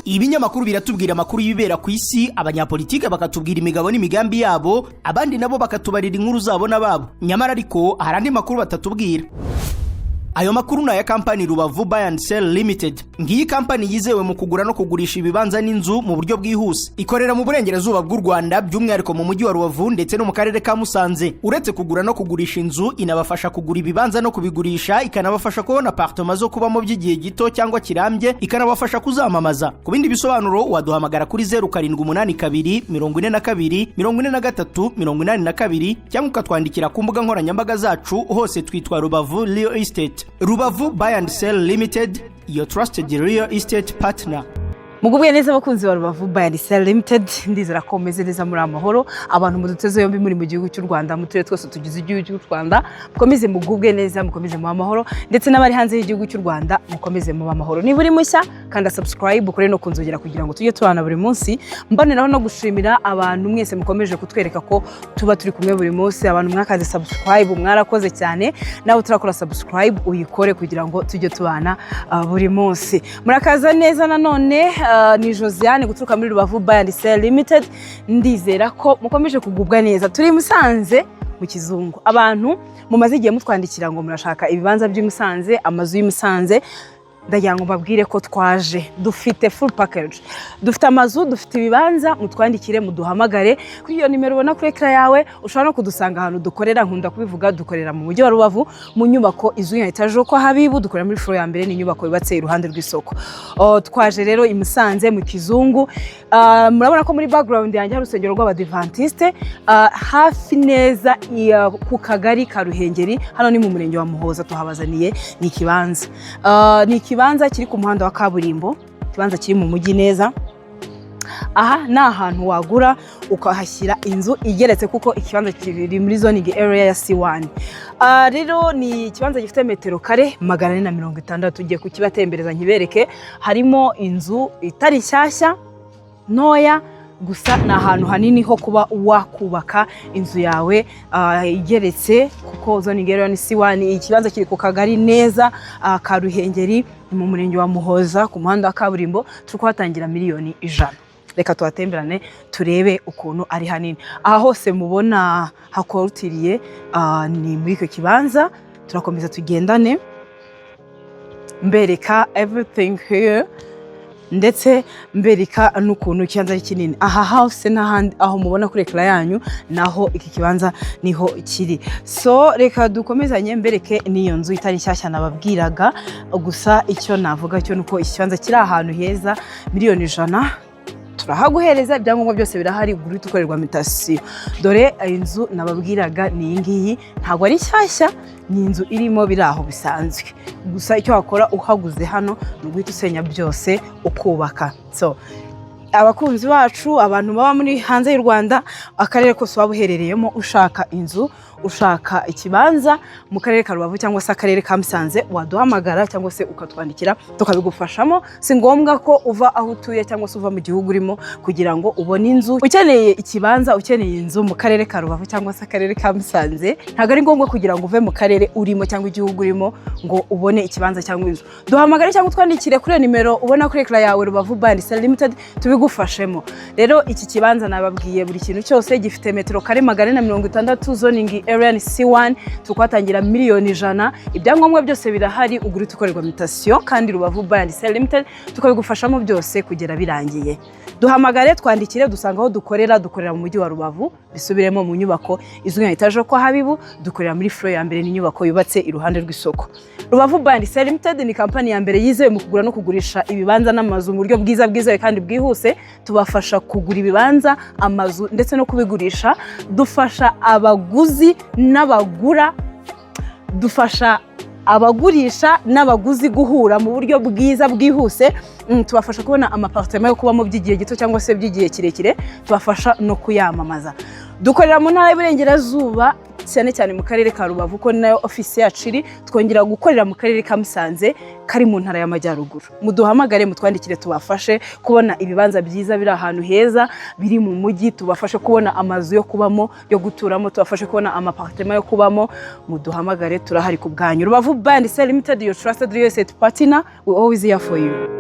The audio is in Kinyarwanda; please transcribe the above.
Ibinyamakuru biratubwira amakuru y'ibibera ku isi, abanyapolitike bakatubwira imigabo n'imigambi yabo, abandi nabo bakatubarira inkuru zabo n'ababo. Nyamara ariko hari andi makuru batatubwira. Ayo makuru na ya kampani Rubavu Buy and Sell Limited. Ngiyi kampani yizewe mu kugura no kugurisha ibibanza n'inzu mu buryo bwihuse. Ikorera mu burengerazuba bw'u Rwanda, by'umwihariko mu mujyi wa Rubavu ndetse no mu karere ka Musanze. Uretse kugura no kugurisha inzu, inabafasha kugura ibibanza no kubigurisha, ikanabafasha kubona apartment zo kubamo by'igihe gito cyangwa kirambye, ikanabafasha kuzamamaza. Ku bindi bisobanuro waduhamagara kuri 0782 42 43 82 cyangwa ukatwandikira ku mbuga nkoranyambaga zacu, hose twitwa Rubavu Real Estate. Rubavu Buy and Sell Limited, your trusted real estate partner. Mugubwe neza bakunzi wa Rubavu Buy and Sell Limited, ndizera ko meze neza muri amahoro. Abantu muduteze yombi muri mu gihugu cy'u Rwanda, muture twese tugize igihugu cy'u Rwanda, mukomeze mugubwe neza, mukomeze mu amahoro, ndetse n'abari hanze y'igihugu cy'u Rwanda mukomeze mu amahoro. Ni buri mushya kandi subscribe ukore no kunzogera kugira ngo tujye tubana buri munsi. Mboneraho no gushimira abantu mwese mukomeje kutwereka ko tuba turi kumwe buri munsi. Abantu mwakaze subscribe, mwarakoze cyane. Nawe turakora subscribe uyikore kugira ngo tujye tubana buri munsi. Murakaza neza nanone. Ni Josiane guturuka muri Rubavu Buy and Sell Limited. Ndizera ko mukomeje kugubwa neza. Turi Musanze mu Kizungu. Abantu mumaze igihe mutwandikira ngo murashaka ibibanza by'Musanze, amazu y'Musanze. Ndagira ngo mbabwire ko twaje dufite full package. Dufite amazu, dufite ibibanza, mutwandikire muduhamagare kuri iyo nimero ubona kuri ekra yawe. Ushobora no kudusanga ahantu dukorera, nkunda kubivuga, dukorera mu mujyi wa Rubavu mu nyubako izwi nka Etaje kwa Habibu, dukorera muri floor ya mbere, ni nyubako yubatse iruhande rw'isoko. Twaje rero i Musanze mu Kizungu. Murabona ko muri background yanjye hari urusengero rw'Abadiventiste, hafi neza ku kagari ka Ruhengeri, hano ni mu murenge wa Muhoza. Tuhabazaniye ni kibanza. Ni kibanza kiri ku muhanda wa kaburimbo, kibanza kiri mu mujyi neza. Aha ni ahantu wagura ukahashyira inzu igeretse, kuko ikibanza kiri muri zoning area ya C1. Rero ni ikibanza gifite metero kare 460. Tugiye kukibatembereza nkibereke. Harimo inzu itari nshyashya ntoya, gusa na ahantu hanini ho kuba wakubaka inzu yawe igeretse, kuko zoning area ni C1. Ikibanza kiri ku kagari neza ka Ruhengeri mu murenge wa Muhoza ku muhanda wa kaburimbo. Turi kuhatangira miliyoni 100. Reka tuhatemberane turebe ukuntu ari hanini. Aha hose mubona hakorutiriye ni muri icyo kibanza. Turakomeza tugendane mbereka everything here, ndetse mbereka n'ukuntu ikibanza ari kinini. Aha house n'ahandi aho mubona kuri ekra yanyu naho iki kibanza niho kiri. So reka dukomezanye mbereke n'iyo nzu itari nshyashya nababwiraga. Gusa icyo navuga cyo nuko iki kibanza kiri ahantu heza, miliyoni 100. Turahaguhereza ibyangombwa byose birahari, guri tukorerwa mutation. Dore inzu nababwiraga ni iyi ngiyi, ntago ari nshyashya, ni inzu irimo biraho bisanzwe. Gusa icyo wakora uhaguze hano n'uguhita usenya byose ukubaka. So abakunzi bacu, abantu baba muri hanze y'u Rwanda, akarere kose waba uherereyemo, ushaka inzu, ushaka ikibanza mu karere ka Rubavu cyangwa se akarere ka Musanze, waduhamagara cyangwa se ukatwandikira tukabigufashamo. Si ngombwa ko uva aho utuye cyangwa se uva mu gihugu urimo kugira ngo ubone inzu. Ukeneye ikibanza, ukeneye inzu mu karere ka Rubavu cyangwa se akarere ka Musanze, ntago ari ngombwa kugira ngo uve mu karere urimo cyangwa igihugu urimo ngo ubone ikibanza cyangwa inzu. Duhamagare cyangwa twandikire kuri nimero ubona kuri ekra yawe, Rubavu Buy and Sell Limited, tubigufashemo. Rero iki kibanza nababwiye buri kintu cyose, gifite metero kare 460, zoning area ni C1. Tukwatangira miliyoni 100. Ibyangombwa byose birahari, uguri tukorerwa mutation, kandi Rubavu Buy and Sell Limited tukabigufashamo byose kugera birangiye. Duhamagare, twandikire, dusanga aho dukorera mu mujyi wa Rubavu, bisubiremo mu nyubako izwi nka Etaje kwa Habibu, dukorera muri floor ya mbere, ni nyubako yubatse iruhande rw'isoko. Rubavu Buy and Sell Limited ni kampani ya mbere yizewe mu kugura no kugurisha ibibanza n'amazu mu buryo bwizewe kandi bwihuse. Tubafasha kugura ibibanza, amazu ndetse no kubigurisha. Dufasha abaguzi n'abagura, dufasha abagurisha n'abaguzi guhura mu buryo bwiza bwihuse. Tubafasha kubona amapartement yo kubamo by'igihe gito cyangwa se by'igihe kirekire. Tubafasha no kuyamamaza. Dukorera mu ntara y'Iburengerazuba, cyane cyane mu karere ka Rubavu, ko nayo office yacu iri. Twongera gukorera mu karere ka Musanze kari mu ntara y'Amajyaruguru. Muduhamagare, mutwandikire, tubafashe kubona ibibanza byiza biri ahantu heza, biri mu mujyi. Tubafashe kubona amazu yo kubamo, yo guturamo. Tubafashe kubona amapartement yo kubamo. Muduhamagare, turahari ku bwanyu. Rubavu Buy and Sell Limited, your trusted real estate partner. We always here for you.